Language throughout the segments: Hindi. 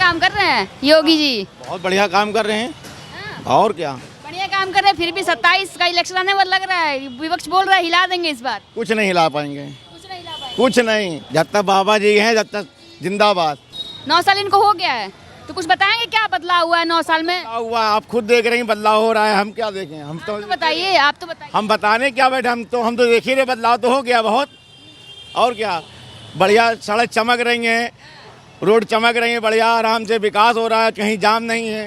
काम कर रहे हैं योगी जी? बहुत बढ़िया काम कर रहे हैं। हाँ, और क्या, बढ़िया काम कर रहे हैं। फिर भी 27 का इलेक्शन आने वाला लग रहा है, विपक्ष बोल रहा है हिला देंगे इस बार। कुछ नहीं हिला पाएंगे, कुछ नहीं हिला पाएंगे। कुछ नहीं। जब तक बाबा जी हैं जब तक जिंदाबाद। 9 साल इनको हो गया है, तो कुछ बताएंगे क्या बदलाव हुआ है 9 साल में? क्या हुआ, आप खुद देख रहे हैं बदलाव हो रहा है। हम क्या देखें, हम तो बताइए, आप तो बताइए। हम बताने क्या बैठे, हम तो देख ही रहे, बदलाव तो हो गया बहुत। और क्या, बढ़िया सड़क चमक रही हैं, रोड चमक रही है, बढ़िया आराम से विकास हो रहा है, कहीं जाम नहीं है।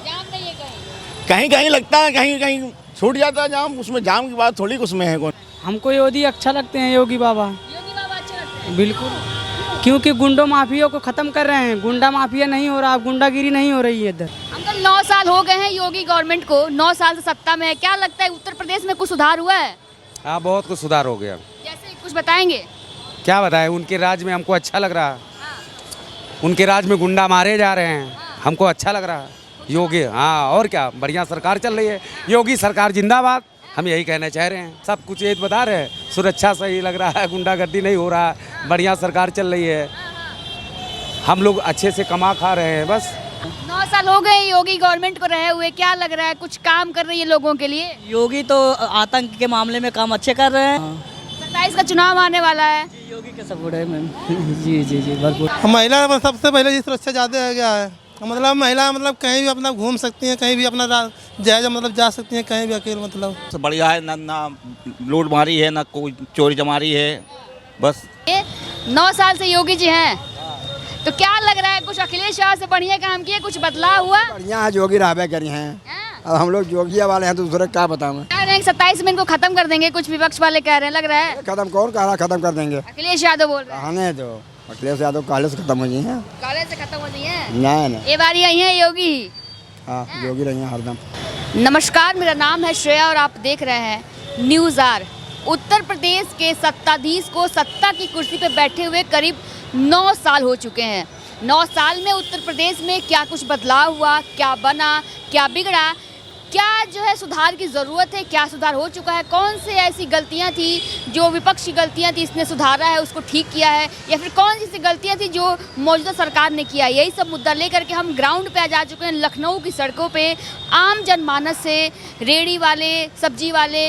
जाम नहीं है कहीं? कहीं कहीं लगता है, कहीं कहीं छूट जाता है जाम। उसमें जाम की बात थोड़ी उसमें है। कौन हमको योगी अच्छा लगते हैं, योगी बाबा। योगी बाबा अच्छे लगते हैं? बिल्कुल, क्योंकि गुंडों माफिया को खत्म कर रहे हैं। गुंडा माफिया नहीं हो रहा, गुंडागिरी नहीं हो रही है इधर। अंकल 9 साल हो गए हैं योगी गवर्नमेंट को, 9 साल से सत्ता में है। क्या लगता है उत्तर प्रदेश में कुछ सुधार हुआ है? हाँ, बहुत कुछ सुधार हो गया। जैसे कुछ बताएंगे? क्या बताएं, उनके राज में हमको अच्छा लग रहा है। उनके राज में गुंडा मारे जा रहे हैं, हमको अच्छा लग रहा है। योगी, हाँ, और क्या, बढ़िया सरकार चल रही है। योगी सरकार जिंदाबाद, हम यही कहना चाह रहे हैं। सब कुछ ये बता रहे हैं, सुरक्षा सही लग रहा है, गुंडागर्दी नहीं हो रहा है, बढ़िया सरकार चल रही है। हम लोग अच्छे से कमा खा रहे हैं बस। 9 साल हो गए योगी गवर्नमेंट को रहे हुए, क्या लग रहा है कुछ काम कर रही है लोगों के लिए? योगी तो आतंक के मामले में काम अच्छे कर रहे हैं। 27 का चुनाव आने वाला है। योगी के सपोर्ट है मैम। जी जी जी, भरपूर। महिला सबसे पहले जी सुरक्षा ज़्यादा हो गया है। मतलब महिला मतलब कहीं भी अपना घूम सकती हैं, कहीं भी अपना जायजा मतलब जा सकती हैं, कहीं भी अकेले मतलब। बढ़िया है, ना लूट मारी है, ना कोई चोरी चमारी है, बस। 9 साल से योगी जी हैं, तो क्या लग रहा है कुछ अखिलेश यादव से बढ़िया काम किए, कुछ बदलाव हुआ? बढ़िया है, योगी राबे करी हैं। अब हम लोग जोगिया वाले हैं तो दूसरे क्या बताऊं। कह रहे हैं 27 में इनको खत्म कर देंगे, कुछ विपक्ष वाले कह रहे हैं, लग रहा है। खत्म कौन कह रहा खत्म कर देंगे? अखिलेश यादव बोल रहे हैं। आने दो, अखिलेश यादव काले से खत्म हो गई हैं। काले से खत्म हो गई है। नहीं, ये बारी आई है योगी। हाँ, योगी रही हैं हरदम। नमस्कार, मेरा नाम है श्रेया और आप देख रहे हैं न्यूज़ आर। उत्तर प्रदेश के सत्ताधीश को सत्ता की कुर्सी पे बैठे हुए करीब 9 साल हो चुके हैं। 9 साल में उत्तर प्रदेश में क्या कुछ बदलाव हुआ, क्या बना, क्या बिगड़ा, क्या जो है सुधार की ज़रूरत है, क्या सुधार हो चुका है, कौन से ऐसी गलतियां थी जो विपक्षी गलतियां थी इसने सुधारा है, उसको ठीक किया है, या फिर कौन सी गलतियां थी जो मौजूदा सरकार ने किया है। यही सब मुद्दा लेकर के हम ग्राउंड पे आ जा चुके हैं। लखनऊ की सड़कों पे आम जनमानस से, रेहड़ी वाले, सब्जी वाले,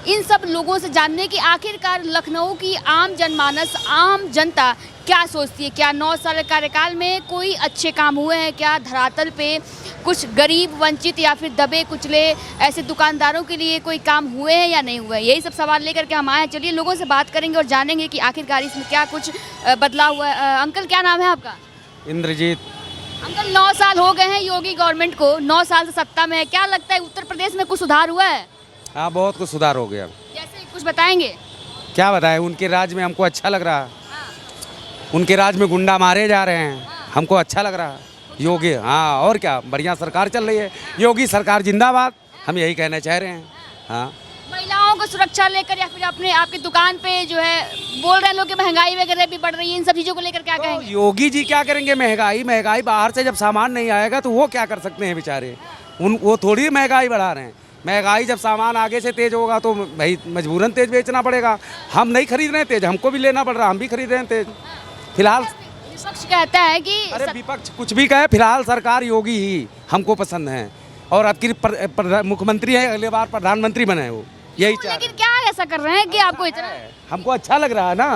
इन सब लोगों से जानने की आखिरकार लखनऊ की आम जनमानस, आम जनता क्या सोचती है। क्या 9 साल कार्यकाल में कोई अच्छे काम हुए हैं? क्या धरातल पे कुछ गरीब, वंचित या फिर दबे कुचले ऐसे दुकानदारों के लिए कोई काम हुए हैं या नहीं हुए? यही सब सवाल लेकर के हम आए हैं। चलिए लोगों से बात करेंगे और जानेंगे कि आखिरकार इसमें क्या कुछ बदलाव हुआ है। अंकल क्या नाम है आपका? इंद्रजीत। अंकल 9 साल हो गए हैं योगी गवर्नमेंट को, 9 साल से सत्ता में है। क्या लगता है उत्तर प्रदेश में कुछ सुधार हुआ है? हाँ, बहुत कुछ सुधार हो गया। जैसे कुछ बताएंगे? क्या बताएं, उनके राज में हमको अच्छा लग रहा है। उनके राज में गुंडा मारे जा रहे हैं, हमको अच्छा लग रहा है। योगी, हाँ, और क्या, बढ़िया सरकार चल रही है। योगी सरकार जिंदाबाद, हम यही कहना चाह रहे हैं। हाँ, महिलाओं को सुरक्षा लेकर या फिर अपने आपकी दुकान पे जो है बोल रहे हैं लोग कि महंगाई वगैरह भी बढ़ रही है, इन सब चीज़ों को लेकर क्या कहेंगे? योगी जी क्या करेंगे? महंगाई बाहर से जब सामान नहीं आएगा तो वो क्या कर सकते हैं बेचारे? वो थोड़ी महंगाई बढ़ा रहे हैं। महंगाई जब सामान आगे से तेज होगा तो भाई मजबूरन तेज बेचना पड़ेगा। हम नहीं खरीद रहे हैं तेज, हमको भी लेना पड़ रहा, हम भी खरीद रहे हैं तेज। फिलहाल विपक्ष कहता है कि अरे विपक्ष कुछ भी कहे, फिलहाल सरकार योगी ही हमको पसंद है। और अब की मुख्यमंत्री है, अगले बार प्रधानमंत्री बने वो, यही चाह रहे हैं। लेकिन क्या ऐसा कर रहे हैं कि आपको इतना हमको अच्छा लग रहा है ना।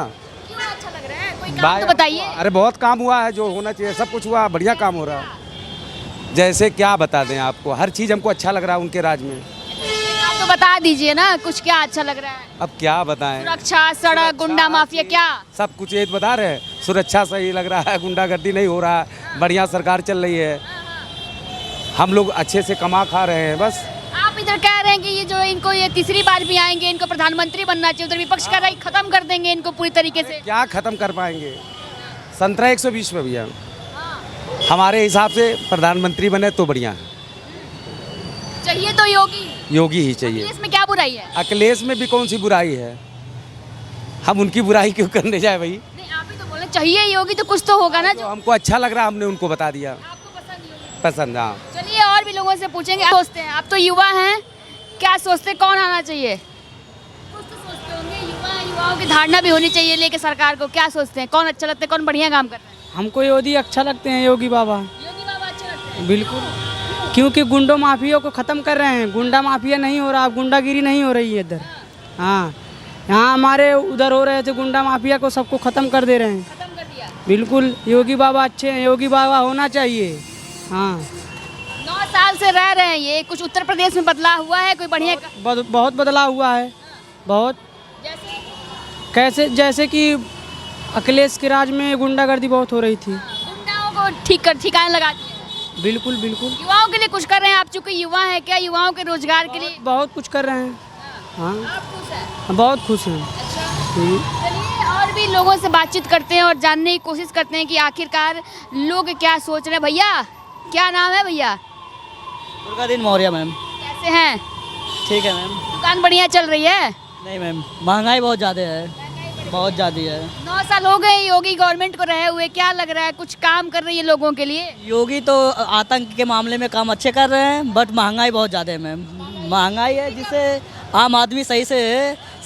क्यों अच्छा लग रहा है? कोई काम तो बताइए। अरे बहुत काम हुआ है, जो होना चाहिए सब कुछ हुआ, बढ़िया काम हो रहा है। जैसे क्या बता दें आपको, हर चीज़ हमको अच्छा लग रहा है उनके राज में। आप तो बता दीजिए ना कुछ, क्या अच्छा लग रहा है? अब क्या बताएं? सुरक्षा, सड़क, गुंडा माफिया, क्या सब कुछ ये बता रहे हैं। सुरक्षा सही लग रहा है, गुंडागर्दी नहीं हो रहा है, बढ़िया सरकार चल रही है। हम लोग अच्छे से कमा खा रहे हैं बस। आप इधर कह रहे हैं कि ये जो इनको ये तीसरी बार भी आएंगे, इनको प्रधानमंत्री बनना चाहिए, उधर विपक्ष कह रहा है खत्म कर देंगे इनको पूरी तरीके से। क्या खत्म कर पाएंगे? संतरा 120 में भैया, हमारे हिसाब से प्रधानमंत्री बने तो बढ़िया है। चाहिए तो योगी ही चाहिए। इसमें क्या बुराई है? अखिलेश में भी कौन सी बुराई है? हम उनकी बुराई क्यों करने जाए भाई? नहीं, आप ही तो बोले चाहिए योगी, तो कुछ तो होगा ना तो जो हमको अच्छा लग रहा, हमने उनको बता दिया। आपको पसंद, हाँ। चलिए और भी लोगों से पूछेंगे, क्या सोचते हैं? आप तो युवा हैं, क्या सोचते हैं कौन आना चाहिए? कुछ तो सोचते होंगे, युवाओं की धारणा भी होनी चाहिए लेके सरकार को। क्या सोचते हैं, कौन अच्छा लगता है, कौन बढ़िया काम कर रहा है? हमको योगी अच्छा लगते हैं, योगी बाबा। योगी बाबा अच्छे लगते हैं। बिल्कुल, क्योंकि गुंडों माफिया को ख़त्म कर रहे हैं। गुंडा माफिया नहीं हो रहा, गुंडागिरी नहीं हो रही है इधर। हाँ, यहाँ हमारे उधर हो रहे थे गुंडा माफिया को, सबको ख़त्म कर दे रहे हैं। खत्म कर दिया। बिल्कुल, योगी बाबा अच्छे हैं, योगी बाबा होना चाहिए। हाँ, 9 साल से रह रहे हैं ये, कुछ उत्तर प्रदेश में बदलाव हुआ है कोई बढ़िया बहुत बदलाव हुआ है, बहुत। जैसे जैसे कि अखिलेश के राज में गुंडागर्दी बहुत हो रही थी। गुंडाओं को ठिकाने लगा दिया है। बिल्कुल बिल्कुल, युवाओं के लिए कुछ कर रहे हैं आप, चूंकि युवा है, क्या युवाओं के रोजगार के लिए बहुत कुछ कर रहे हैं। हाँ, आप खुश हैं? बहुत खुश हैं। चलिए और भी लोगों से बातचीत करते हैं और जानने की कोशिश करते हैं कि आखिरकार लोग क्या सोच रहे हैं। भैया क्या नाम है भैया? दुर्गादीन मौर्य मैम। कैसे हैं? ठीक है मैम। दुकान बढ़िया चल रही है? नहीं मैम, महंगाई बहुत ज़्यादा है, बहुत ज़्यादा है। 9 साल हो गए योगी गवर्नमेंट को रहे हुए, क्या लग रहा है कुछ काम कर रही है लोगों के लिए? योगी तो आतंक के मामले में काम अच्छे कर रहे हैं, बट महंगाई बहुत ज़्यादा है मैम। महंगाई है जिससे आम आदमी सही से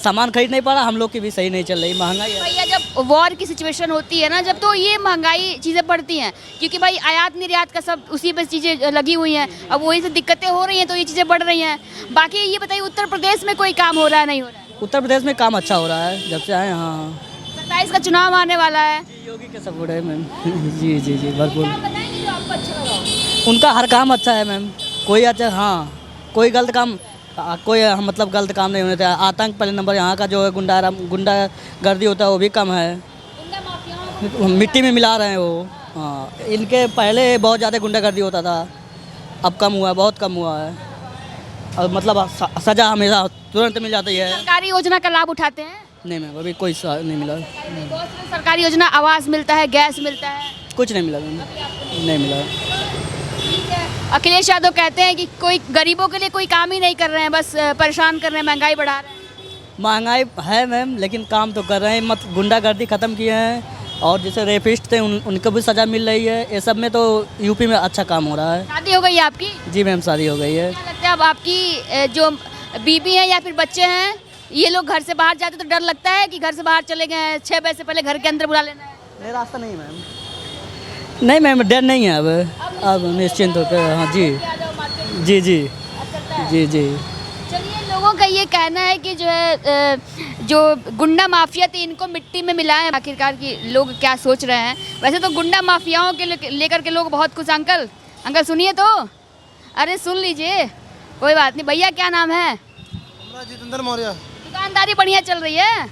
सामान खरीद नहीं पा रहा, हम लोग की भी सही नहीं चल रही, महंगाई है। भैया जब वॉर की सिचुएशन होती है ना, जब तो ये महंगाई चीज़ें बढ़ती हैं, क्योंकि भाई आयात निर्यात का सब उसी पे चीज़ें लगी हुई हैं। अब वही से दिक्कतें हो रही हैं तो ये चीज़ें बढ़ रही हैं। बाकी ये बताइए उत्तर प्रदेश में कोई काम हो रहा है नहीं हो रहा है? उत्तर प्रदेश में काम अच्छा हो रहा है जब से आए। हाँ, 27 का चुनाव आने वाला है। योगी के सपोर्ट है मैम। जी जी जी, भरपूर। क्या बताएंगे जो आपको अच्छा लगा? उनका हर काम अच्छा है मैम, कोई अच्छा, हाँ, कोई गलत काम, कोई मतलब गलत काम नहीं होने देता। आतंक पहले नंबर, यहाँ का जो है गुंडागर्दी होता है वो भी कम है, गुंडा माफियाओं को मिट्टी में मिला रहे हैं वो। हाँ, इनके पहले बहुत ज़्यादा गुंडागर्दी होता था, अब कम हुआ है, बहुत कम हुआ है। और मतलब सज़ा हमेशा तुरंत मिल जाती है। सरकारी योजना का लाभ उठाते हैं? नहीं मैम, अभी कोई नहीं मिला, बहुत सारी सरकारी योजना, आवास मिलता है, गैस मिलता है, कुछ नहीं मिला मैम, नहीं मिला। अखिलेश यादव कहते हैं कि कोई गरीबों के लिए कोई काम ही नहीं कर रहे हैं, बस परेशान कर रहे हैं, महंगाई बढ़ा रहे हैं। महंगाई है मैम, लेकिन काम तो कर रहे हैं, मत गुंडागर्दी ख़त्म किए हैं। और जैसे रेपिस्ट थे उनको भी सज़ा मिल रही है। ये सब में तो यूपी में अच्छा काम हो रहा है। शादी हो गई है आपकी? जी मैम, शादी हो गई है। क्या लगता है अब आपकी जो बीबी है या फिर बच्चे हैं, ये लोग घर से बाहर जाते तो डर लगता है कि घर से बाहर चले गए, 6 बजे से पहले घर के अंदर बुला लेना है? नहीं, रास्ता नहीं मैम, नहीं मैम, डर नहीं है अब निश्चिंत होकर। हाँ जी जी जी जी जी। चलिए, लोगों का ये कहना है कि जो है जो गुंडा माफिया थे इनको मिट्टी में मिलाए हैं। आखिरकार की लोग क्या सोच रहे हैं? वैसे तो गुंडा माफियाओं के लेकर के लोग बहुत खुश। अंकल सुनिए तो, अरे सुन लीजिए, कोई बात नहीं। भैया क्या नाम है? हमारा जितेंद्र मौर्य। दुकानदारी बढ़िया चल रही है?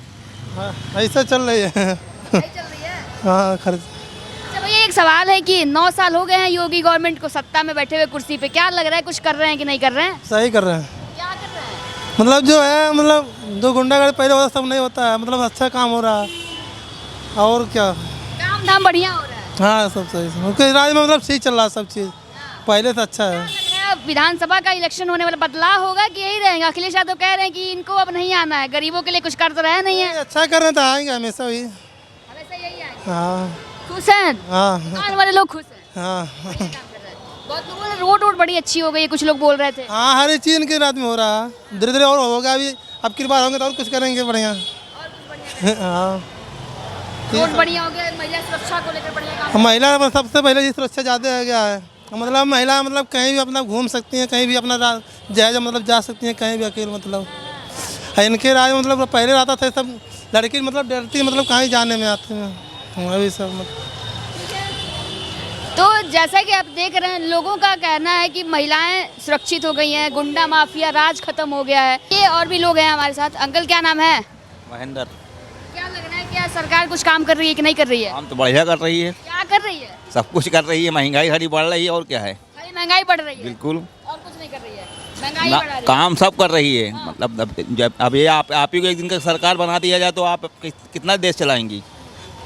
हाँ, ऐसा चल रही है। सही चल रही है। हाँ, खर्च। अच्छा भैया, एक सवाल है कि 9 साल हो गए हैं योगी गवर्नमेंट को सत्ता में बैठे हुए कुर्सी पे, क्या लग रहा है कुछ कर रहे हैं कि नहीं कर रहे हैं? सही कर रहे हैं। क्या कर रहे हैं? मतलब जो है, मतलब जो गुंडागर्दी पहले होता सब नहीं होता है, मतलब अच्छा काम हो रहा है। और क्या, काम धाम बढ़िया हो रहा है? हाँ, सब सही। उनके राज्य में मतलब सही चल रहा है सब चीज़, पहले से अच्छा है। लग रहा है विधानसभा का इलेक्शन होने वाला, बदलाव होगा कि यही रहेगा? अखिलेश यादव कह रहे हैं कि इनको अब नहीं आना है, गरीबों के लिए कुछ कर तो रहे नहीं है। अच्छा कर रहे हैं तो आएंगे हमेशा भी। हमेशा यही आएंगे। हाँ खुश हैं? हाँ दुकान वाले लोग खुश हैं? हाँ बहुत लोगों ने रोड बड़ी अच्छी हो गई है, कुछ लोग बोल रहे थे। हाँ, हर एक चीज़ इनके रात में हो रहा है। धीरे धीरे और होगा अभी, अब की बार होंगे तो और कुछ करेंगे बढ़िया। हाँ, रोड बढ़िया हो गया, महिला सुरक्षा को लेकर बढ़िया काम। महिला में सबसे पहले ये सुरक्षा ज़्यादा हो गया है। मतलब महिला मतलब कहीं भी अपना घूम सकती हैं, कहीं भी अपना जायज मतलब जा सकती हैं, कहीं भी अकेले। मतलब इनके राज मतलब पहले रहता था सब लड़की मतलब डरती, मतलब कहीं जाने में आती हैं अभी सब मतलब। तो जैसा कि आप देख रहे हैं, लोगों का कहना है कि महिलाएं सुरक्षित हो गई हैं, गुंडा माफिया राज खत्म हो गया है। ये और भी लोग हैं हमारे साथ। अंकल क्या नाम है? महेंद्र। क्या लग रहा है, क्या सरकार कुछ काम कर रही है कि नहीं कर रही है? काम तो बढ़िया कर रही है, क्या कर रही है? सब कुछ कर रही है। महंगाई हरी बढ़ रही है, और क्या है, खाली महंगाई बढ़ रही है? बिल्कुल। और कुछ नहीं कर रही है, महंगाई बढ़ा रही है। काम सब कर रही है। मतलब जब अब ये आप ही को एक दिन का सरकार बना दिया जाए तो आप कितना देश चलाएंगी?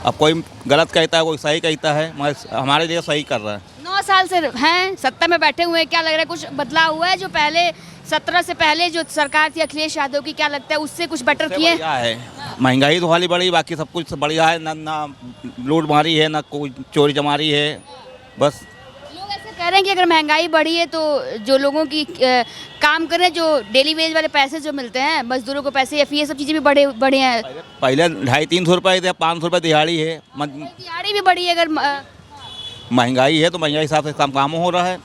अब कोई गलत कहता है, कोई सही कहता है, मगर हमारे लिए सही कर रहा है। 9 साल से हैं सत्ता में बैठे हुए हैं, क्या लग रहा है कुछ बदलाव हुआ है? जो पहले 17 से पहले जो सरकार थी अखिलेश यादव की, क्या लगता है उससे कुछ बेटर किए? बढ़िया है, महंगाई तो खाली बढ़ी, बाकी सब कुछ बढ़िया है। ना लूट मारी है, ना कोई चोरी चमारी है। बस लोग ऐसे कह रहे हैं कि अगर महंगाई बढ़ी है तो जो लोगों की काम कर रहे हैं, जो डेली वेज वाले पैसे जो मिलते हैं मजदूरों को पैसे या फिर ये सब चीज़ें भी बढ़े हैं। पहले 250-300 रुपये थे, 500 रुपये दिहाड़ी है। दिहाड़ी भी बढ़ी है। अगर महंगाई है तो महंगाई हिसाब से काम हो रहा है।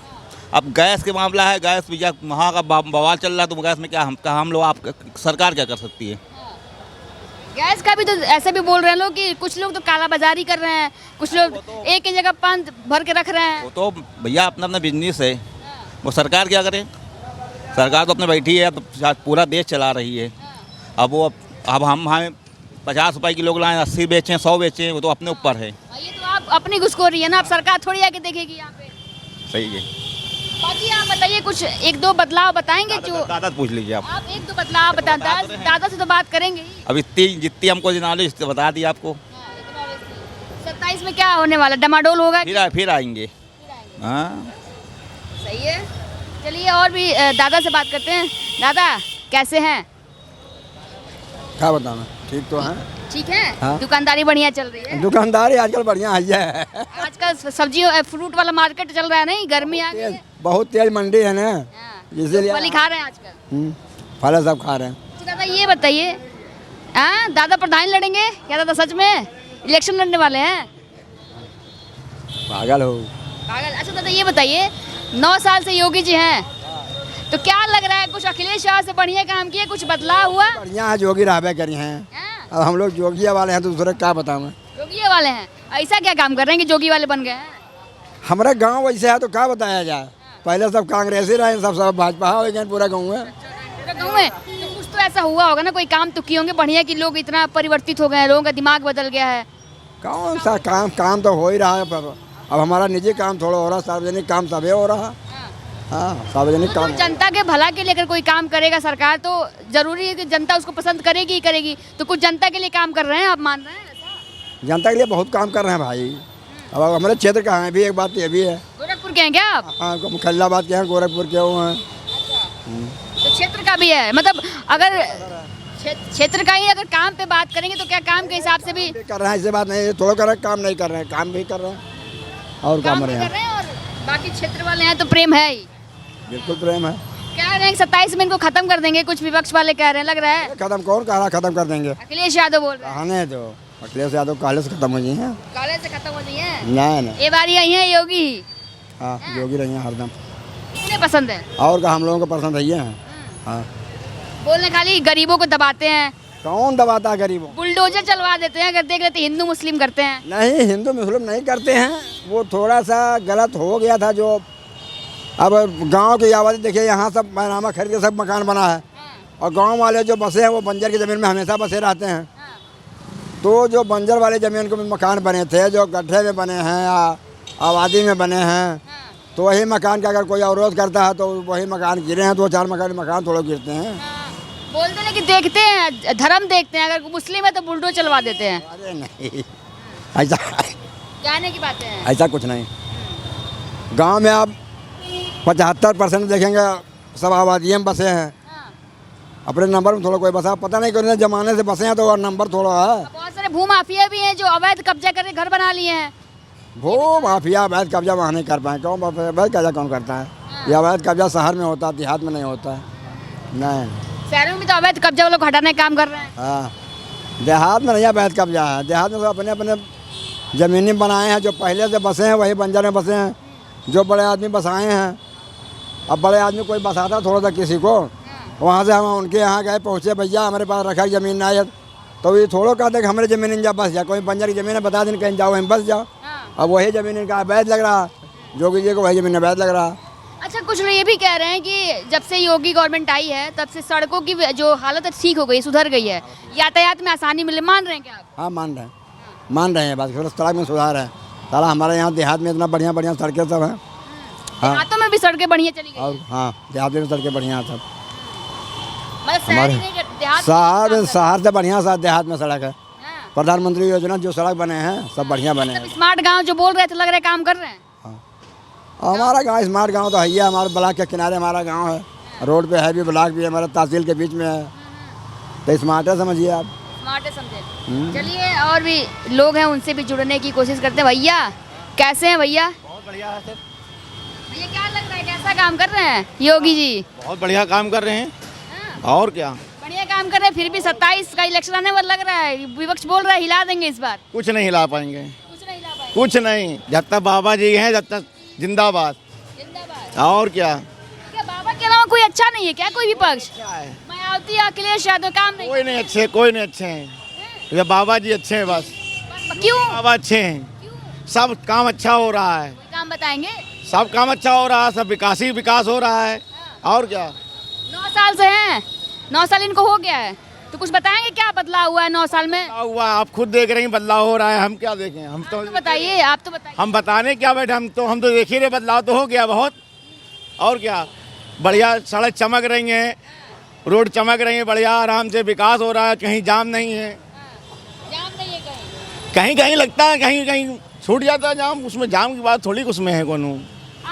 अब गैस के मामला है, गैस भी वहाँ का बवाल चल रहा है, तो गैस में क्या हम लोग आप सरकार क्या कर सकती है? गैस का भी तो ऐसे भी बोल रहे हैं लोग कि कुछ लोग तो काला बाजारी कर रहे हैं, कुछ लोग एक ही जगह पान भर के रख रहे हैं। वो तो भैया अपना अपना बिजनेस है, वो सरकार क्या करे? सरकार तो अपने बैठी है, अब पूरा देश चला रही है। अब हम 50 रुपये की लोग लाएँ, 80 बेचें, 100 बेचें, वो तो अपने ऊपर है। ये तो आप अपनी घुसखोरी है ना, आप सरकार थोड़ी आके देखेगी यहाँ पे। सही है। बाकी आप बताइए, कुछ एक दो बदलाव बताएंगे जो दादा पूछ लीजिए आप एक दो बदलाव बताते। दादा से तो बात करेंगे ही। अब जितनी हमको नॉलेज बता दी आपको। 27 में क्या होने वाला, डमाडोल होगा? फिर आएंगे। हाँ सही है। चलिए और भी दादा से बात करते हैं। दादा कैसे हैं? क्या बताना, ठीक तो है। ठीक है। हाँ। दुकानदारी बढ़िया चल रही है? दुकानदारी आजकल बढ़िया है। आजकल सब्जियों फ्रूट वाला मार्केट चल रहा है, नहीं? गर्मी आ गई है। बहुत तेज मंडी है ना, इसीलिए फली खा रहे हैं आजकल। फल सब खा रहे हैं। तो दादा ये बताइए, दादा प्रधान लड़ेंगे क्या? दादा सच में इलेक्शन लड़ने वाले हैं? पागल हो। पागल। अच्छा दादा ये बताइए, 9 साल से योगी जी हैं, तो क्या लग रहा है कुछ अखिलेश यादव से बढ़िया काम किए, कुछ बदलाव हुआ? बढ़िया है, जोगी राबे करी हैं। अब हम लोग जोगिया वाले हैं तो दूसरे क्या बताऊँ? जोगी वाले हैं, ऐसा क्या काम कर रहे हैं कि जोगी वाले बन गए हैं? हमारा गांव वैसे है तो क्या बताया जाए? पहले सब कांग्रेसी रहे, सब भाजपा हो गए पूरा गाँव में। गाँव में तो कुछ तो ऐसा हुआ होगा ना, कोई काम तो किए होंगे बढ़िया कि लोग इतना परिवर्तित हो गए हैं, लोगों का दिमाग बदल गया है। कौन सा काम तो हो ही रहा है, पर अब हमारा निजी काम थोड़ा हो रहा, सार्वजनिक काम सभी हो रहा। हाँ, सार्वजनिक काम। जनता के भला के लिए अगर कोई काम करेगा सरकार, तो जरूरी है कि जनता उसको पसंद करेगी ही करेगी। तो कुछ जनता के लिए काम कर रहे हैं, आप मान रहे हैं ऐसा? जनता के लिए बहुत काम कर रहे हैं भाई। अब हमारे क्षेत्र का है भी, एक बात ये भी है। गोरखपुर के हैं क्या आप? हाँ, खल्लाबाद के हैं, गोरखपुर के वो हैं। तो क्षेत्र का भी है, मतलब अगर क्षेत्र का ही अगर काम पे बात करेंगे तो क्या काम के हिसाब से भी कर रहे हैं? ऐसी बात नहीं है, थोड़ा कर रहे हैं, काम नहीं कर रहे हैं, काम भी कर रहे हैं और काम रहे हैं। और बाकी क्षेत्र वाले हैं तो प्रेम है ही। बिल्कुल प्रेम है। कह रहे हैं 27 में इनको खत्म कर देंगे, कुछ विपक्ष वाले कह रहे हैं, लग रहा है। खत्म कौन कह रहा खत्म कर देंगे? अखिलेश यादव बोल रहे हैं। आने दो, अखिलेश यादव काले से खत्म हो गई हैं। काले से खत्म हो गई है? नहीं। ये बारी आई है योगी। हाँ, योगी रही हैं हरदम। कितने पसंद है? और का हम लोगों को पसंद है ये हैं। हाँ, बोलने खाली गरीबों को दबाते हैं। कौन दबाता है गरीबों? बुलडोजर चलवा देते हैं, अगर देख लेते हिंदू मुस्लिम करते हैं। नहीं, हिंदू मुस्लिम नहीं करते हैं, वो थोड़ा सा गलत हो गया था। जो अब गांव की आबादी देखिए, यहाँ सब मैनामा खरीद के सब मकान बना है, और गांव वाले जो बसे हैं वो बंजर की ज़मीन में हमेशा बसे रहते हैं। तो जो बंजर वाले ज़मीन को मकान बने थे, जो गड्ढे में बने हैं या आबादी में बने हैं, तो वही मकान का अगर कोई अवरोध करता है तो वही मकान गिरे हैं, 2-4 मकान थोड़ा गिरते हैं। बोलते हैं कि देखते हैं, धर्म देखते हैं, अगर मुस्लिम है तो बुलडोजर चलवा देते हैं। अरे नहीं, ऐसा कहने की बातें हैं। ऐसा कुछ नहीं। गांव में आप 75% देखेंगे सब आबादियों में बसे हैं। अपने नंबर में थोड़ा कोई बसा, पता नहीं कितने जमाने से बसे हैं, तो और नंबर थोड़ा है। बहुत सारे भूमाफिया भी हैं जो अवैध कब्जा करके घर बना लिए हैं। वो माफिया अवैध कब्जा वहाँ नहीं कर पाए। कौन अवैध कब्जा कौन करता है? ये अवैध कब्जा शहर में होता है, देहात में नहीं होता है। नहीं, शहरों में भी तो अवैध कब्जा वो लोग हटाने का काम कर रहे हैं। हाँ, देहात में नहीं अवैध कब्जा है। देहात में तो अपने अपने ज़मीनी बनाए हैं, जो पहले से बसे हैं वही बंजर में बसे हैं, जो बड़े आदमी बसाए हैं। अब बड़े आदमी कोई बसाता थोड़ा सा किसी को, वहाँ से हम उनके यहाँ गए, पहुँचे, भैया हमारे पास रखा ज़मीन ना है, तो ये थोड़ा कहते कि हमारे ज़मीन जा बस जा, कोई बंजर की ज़मीन है बता दें कहीं जाओ वहीं बस जाओ। अब वही ज़मीन इनका अवैध लग रहा, योगी जी को वही ज़मीन अवैध लग रहा। अच्छा, कुछ लोग ये भी कह रहे हैं कि जब से योगी गवर्नमेंट आई है तब से सड़कों की जो हालत है ठीक हो गई, सुधर गई है, यातायात में आसानी मिले, मान रहे हैं क्या आप? हाँ, मान रहे हैं बात, थोड़ा सड़क में सुधार है। सारा हमारे यहाँ देहात में इतना बढ़िया बढ़िया सड़कें सब हैं। हाँ, देहातों में भी सड़कें बढ़िया चली गई। और हाँ, देहात में सड़कें बढ़िया सब। मतलब शहर से बढ़िया सा देहात में सड़क है। प्रधानमंत्री योजना जो सड़क बने हैं सब बढ़िया बने हैं। स्मार्ट गांव जो बोल रहे थे, लग रहा है काम कर रहे हैं। हमारा गांव स्मार्ट गांव तो है ही है, हमारे ब्लॉक के किनारे हमारा गांव है, रोड पे है भी, ब्लॉक भी है, हमारा तहसील के बीच में है, तो स्मार्ट है, समझिए आप। स्मार्ट है, समझे। चलिए और भी लोग हैं, उनसे भी जुड़ने की कोशिश करते हैं। भैया कैसे हैं? भैया बहुत बढ़िया है सर। ये क्या लग रहा है, कैसा काम कर रहे हैं योगी जी? बहुत बढ़िया काम कर रहे हैं, और क्या। बढ़िया काम कर रहे हैं, फिर भी 27 का इलेक्शन आने वाला लग रहा है, विपक्ष बोल रहा है हिला देंगे इस बार। कुछ नहीं हिला पाएंगे, कुछ नहीं हिला पाएंगे। कुछ नहीं। जब तक बाबा जी हैं, जब तक जिंदाबाद। जिंदाबाद। और क्या। क्या बाबा के अलावा कोई अच्छा नहीं है क्या, कोई विपक्ष? क्या है, मायावती, अखिलेश यादव काम नहीं। कोई नहीं अच्छे, कोई नहीं अच्छे हैं। ये बाबा जी अच्छे हैं बस। क्यों? बाबा अच्छे हैं, सब काम अच्छा हो रहा है, कोई काम बताएंगे? सब काम अच्छा हो रहा है, सब विकास ही विकास हो रहा है, और क्या। 9 साल से हैं, 9 साल इनको हो गया है, तो कुछ बताएंगे क्या बदलाव हुआ है 9 साल में? क्या हुआ, आप खुद देख रहे हैं बदलाव हो रहा है, हम क्या देखें। हम तो बताइए, आप तो बताइए। हम बताने क्या बैठे, हम तो देख ही रहे, बदलाव तो हो गया बहुत, और क्या। बढ़िया सड़क चमक रही हैं, रोड चमक रही हैं, बढ़िया आराम से विकास हो रहा है, कहीं जाम नहीं है। जाम नहीं है कहीं? कहीं कहीं लगता है, कहीं कहीं छूट जाता है जाम, उसमें जाम की बात थोड़ी उसमें है कोनो।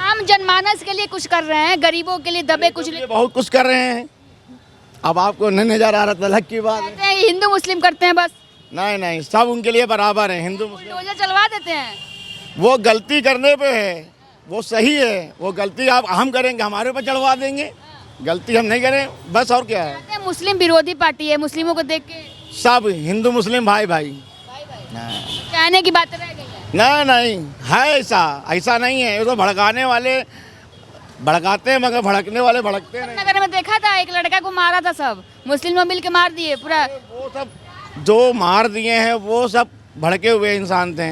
आम जनमानस के लिए कुछ कर रहे हैं, गरीबों के लिए दबे कुछ ये बहुत कुछ कर रहे हैं। अब आपको नहीं नजर आ रहा तो अलग की बात है। कहते हैं हिंदू मुस्लिम करते हैं बस। नहीं नहीं, सब उनके लिए बराबर है, हिंदू मुस्लिम। बुलडोजर चलवा देते हैं। वो गलती करने पे है, वो सही है, वो गलती आप हम करेंगे हमारे ऊपर चढ़वा देंगे, गलती हम नहीं करें बस, और क्या है। कहते हैं मुस्लिम विरोधी पार्टी है, मुस्लिमों को देख के सब हिंदू मुस्लिम भाई भाई। कहने की बात रह गई है। नहीं है, ऐसा नहीं है। ये तो भड़काने वाले भड़काते हैं, मगर भड़कने वाले भड़कते नहीं। नगर में देखा था एक लड़का को मारा था, सब मुस्लिम मिल के मार दिए पूरा। वो सब जो मार दिए हैं वो सब भड़के हुए इंसान थे,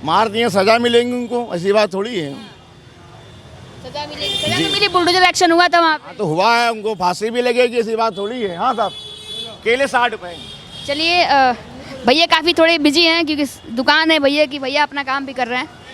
मार दिए, सजा मिलेंगी उनको, ऐसी बात थोड़ी है। सजा मिली, सजा तो मिली, बुलडोजर एक्शन हुआ था वहाँ पे। तो हुआ है, उनको फांसी भी लगेगी, ऐसी बात थोड़ी है। हाँ साहब, केले 60 रुपए। चलिए भैया काफ़ी थोड़े बिजी हैं क्योंकि दुकान है भैया की, भैया अपना काम भी कर रहे हैं।